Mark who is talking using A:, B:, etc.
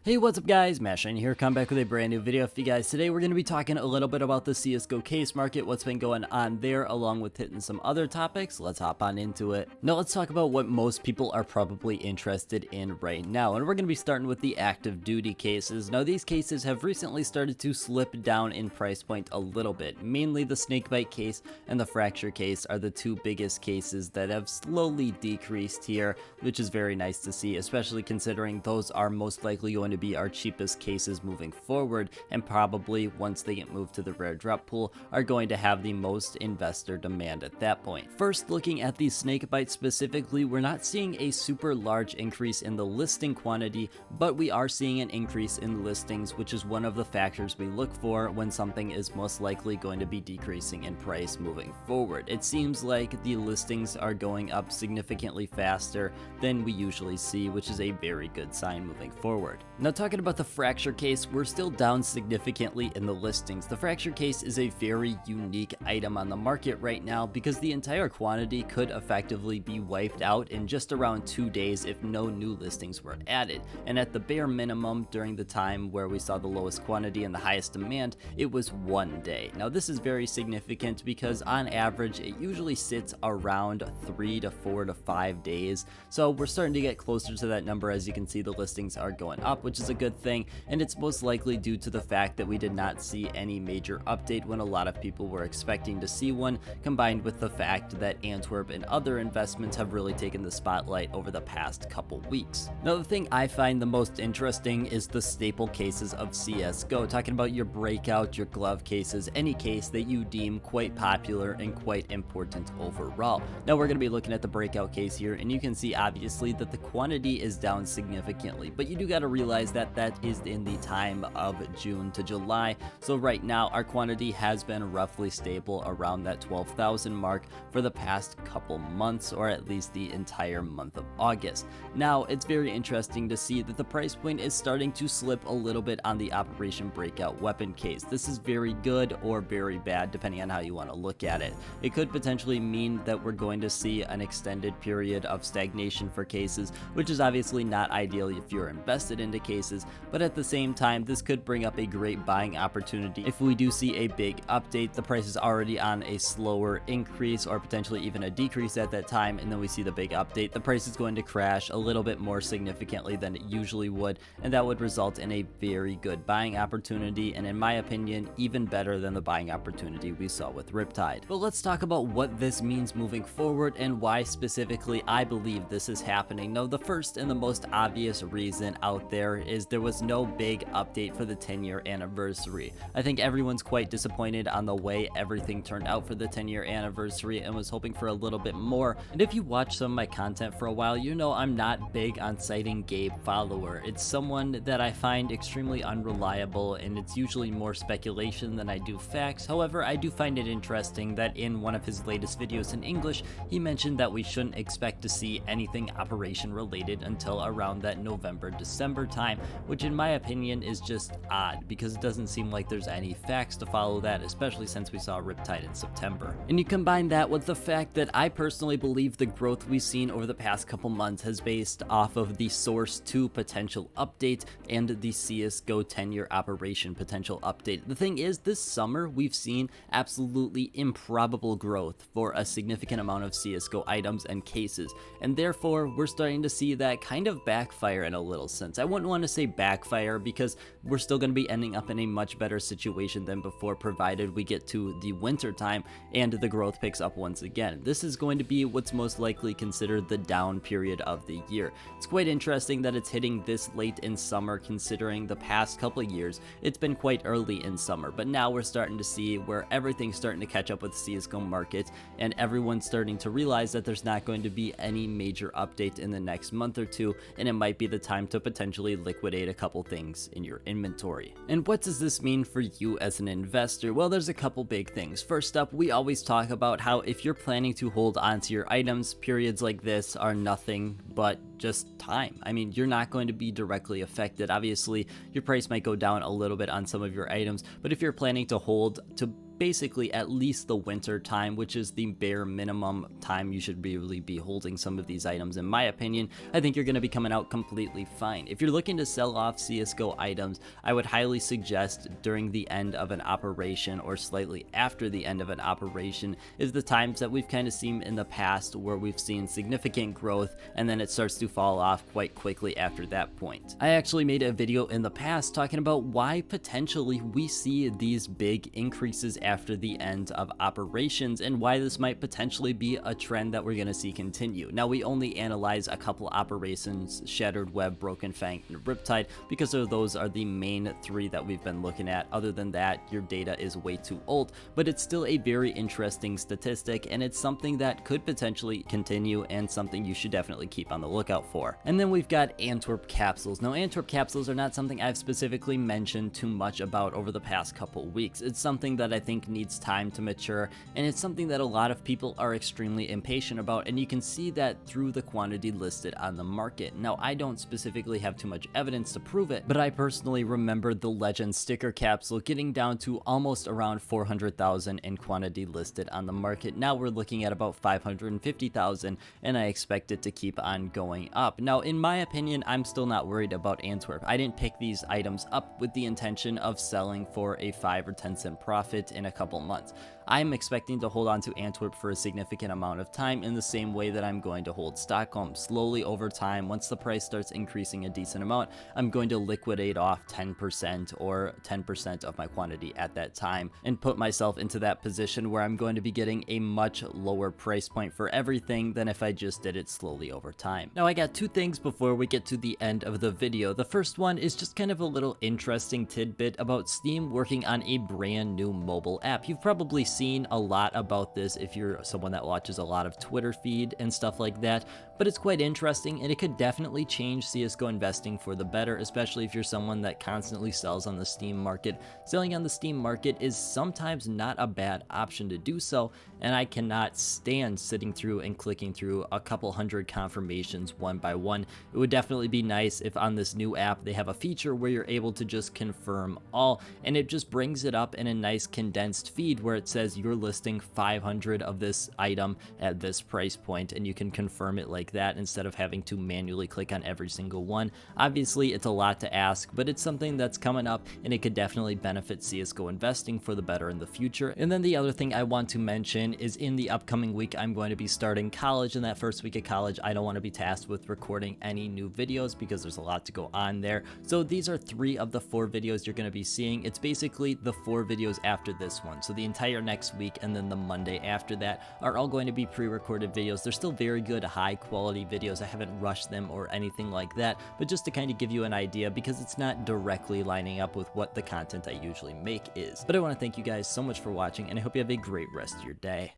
A: Hey, what's up guys, Mashine here, come back with a brand new video for you guys. Today we're going to be talking a little bit about the CSGO case market, what's been going on there, along with hitting some other topics. Let's hop on into it. Now let's talk about what most people are probably interested in right now, and we're going to be starting with the active duty cases. Now these cases have recently started to slip down in price point a little bit. Mainly the snakebite case and the fracture case are the two biggest cases that have slowly decreased here, which is very nice to see, especially considering those are most likely going to be our cheapest cases moving forward, and probably once they get moved to the rare drop pool are going to have the most investor demand at that point. First, looking at the snakebite specifically, we're not seeing a super large increase in the listing quantity, but we are seeing an increase in listings, which is one of the factors we look for when something is most likely going to be decreasing in price moving forward. It seems like the listings are going up significantly faster than we usually see, which is a very good sign moving forward. Now talking about the fracture case, we're still down significantly in the listings. The fracture case is a very unique item on the market right now because the entire quantity could effectively be wiped out in just around 2 days if no new listings were added. And at the bare minimum, during the time where we saw the lowest quantity and the highest demand, it was 1 day. Now this is very significant because on average it usually sits around 3 to 4 to 5 days. So we're starting to get closer to that number. As you can see, the listings are going up, which is a good thing, and it's most likely due to the fact that we did not see any major update when a lot of people were expecting to see one, combined with the fact that Antwerp and other investments have really taken the spotlight over the past couple weeks. Now the thing I find the most interesting is the staple cases of CSGO, talking about your breakout, your glove cases, any case that you deem quite popular and quite important overall. Now we're going to be looking at the breakout case here, and you can see obviously that the quantity is down significantly, but you do got to realize that that is in the time of June to July. So right now our quantity has been roughly stable around that 12,000 mark for the past couple months, or at least the entire month of August. Now it's very interesting to see that the price point is starting to slip a little bit on the Operation Breakout weapon case. This is very good or very bad depending on how you want to look at it. It could potentially mean that we're going to see an extended period of stagnation for cases, which is obviously not ideal if you're invested into cases, but at the same time this could bring up a great buying opportunity if we do see a big update. The price is already on a slower increase or potentially even a decrease at that time, and then we see the big update. The price is going to crash a little bit more significantly than it usually would, and that would result in a very good buying opportunity, and in my opinion even better than the buying opportunity we saw with Riptide. But let's talk about what this means moving forward and why specifically I believe this is happening. Now the first and the most obvious reason out there is there was no big update for the 10-year anniversary. I think everyone's quite disappointed on the way everything turned out for the 10-year anniversary and was hoping for a little bit more. And if you watch some of my content for a while, you know I'm not big on citing Gabe Follower. It's someone that I find extremely unreliable, and it's usually more speculation than I do facts. However, I do find it interesting that in one of his latest videos in English, he mentioned that we shouldn't expect to see anything operation related until around that November-December time, which in my opinion is just odd because it doesn't seem like there's any facts to follow that, especially since we saw Riptide in September. And you combine that with the fact that I personally believe the growth we've seen over the past couple months has based off of the Source 2 potential update and the CSGO 10-year operation potential update. The thing is, this summer we've seen absolutely improbable growth for a significant amount of CSGO items and cases, and therefore we're starting to see that kind of backfire in a little sense. I wouldn't want to say backfire because we're still going to be ending up in a much better situation than before, provided we get to the winter time and the growth picks up once again. This is going to be what's most likely considered the down period of the year. It's quite interesting that it's hitting this late in summer, considering the past couple of years it's been quite early in summer, but now we're starting to see where everything's starting to catch up with CSGO market, and everyone's starting to realize that there's not going to be any major update in the next month or two, and it might be the time to potentially liquidate a couple things in your inventory. And what does this mean for you as an investor? Well, there's a couple big things. First up, we always talk about how if you're planning to hold onto your items, periods like this are nothing but just time. I mean, you're not going to be directly affected. Obviously, your price might go down a little bit on some of your items, but if you're planning to hold to basically at least the winter time, which is the bare minimum time you should really be holding some of these items. In my opinion, I think you're going to be coming out completely fine. If you're looking to sell off CSGO items, I would highly suggest during the end of an operation or slightly after the end of an operation is the times that we've kind of seen in the past where we've seen significant growth and then it starts to fall off quite quickly after that point. I actually made a video in the past talking about why potentially we see these big increases after the end of operations and why this might potentially be a trend that we're going to see continue. Now, we only analyze a couple operations, Shattered Web, Broken Fang, and Riptide, because those are the main three that we've been looking at. Other than that, your data is way too old, but it's still a very interesting statistic, and it's something that could potentially continue and something you should definitely keep on the lookout for. And then we've got Antwerp capsules. Now, Antwerp capsules are not something I've specifically mentioned too much about over the past couple weeks. It's something that I think needs time to mature, and it's something that a lot of people are extremely impatient about, and you can see that through the quantity listed on the market. Now, I don't specifically have too much evidence to prove it, but I personally remember the Legend sticker capsule getting down to almost around 400,000 in quantity listed on the market. Now we're looking at about 550,000, and I expect it to keep on going up. Now, in my opinion, I'm still not worried about Antwerp. I didn't pick these items up with the intention of selling for a 5 or 10 cent profit in a couple months. I'm expecting to hold on to Antwerp for a significant amount of time in the same way that I'm going to hold Stockholm. Slowly over time, once the price starts increasing a decent amount, I'm going to liquidate off 10% or 10% of my quantity at that time and put myself into that position where I'm going to be getting a much lower price point for everything than if I just did it slowly over time. Now, I got two things before we get to the end of the video. The first one is just kind of a little interesting tidbit about Steam working on a brand new mobile app. You've probably seen a lot about this if you're someone that watches a lot of Twitter feed and stuff like that, but it's quite interesting and it could definitely change CSGO investing for the better, especially if you're someone that constantly sells on the Steam market. Selling on the Steam market is sometimes not a bad option to do so, and I cannot stand sitting through and clicking through a couple hundred confirmations one by one. It would definitely be nice if on this new app they have a feature where you're able to just confirm all, and it just brings it up in a nice condensed feed where it says you're listing 500 of this item at this price point, and you can confirm it like that instead of having to manually click on every single one. Obviously, it's a lot to ask, but it's something that's coming up and it could definitely benefit CSGO investing for the better in the future. And then the other thing I want to mention is in the upcoming week, I'm going to be starting college. In that first week of college, I don't want to be tasked with recording any new videos because there's a lot to go on there. So these are 3 of the 4 videos you're going to be seeing. It's basically the 4 videos after this one. So the entire next week and then the Monday after that are all going to be pre-recorded videos. They're still very good, high quality videos. I haven't rushed them or anything like that, but just to kind of give you an idea because it's not directly lining up with what the content I usually make is. But I want to thank you guys so much for watching, and I hope you have a great rest of your day.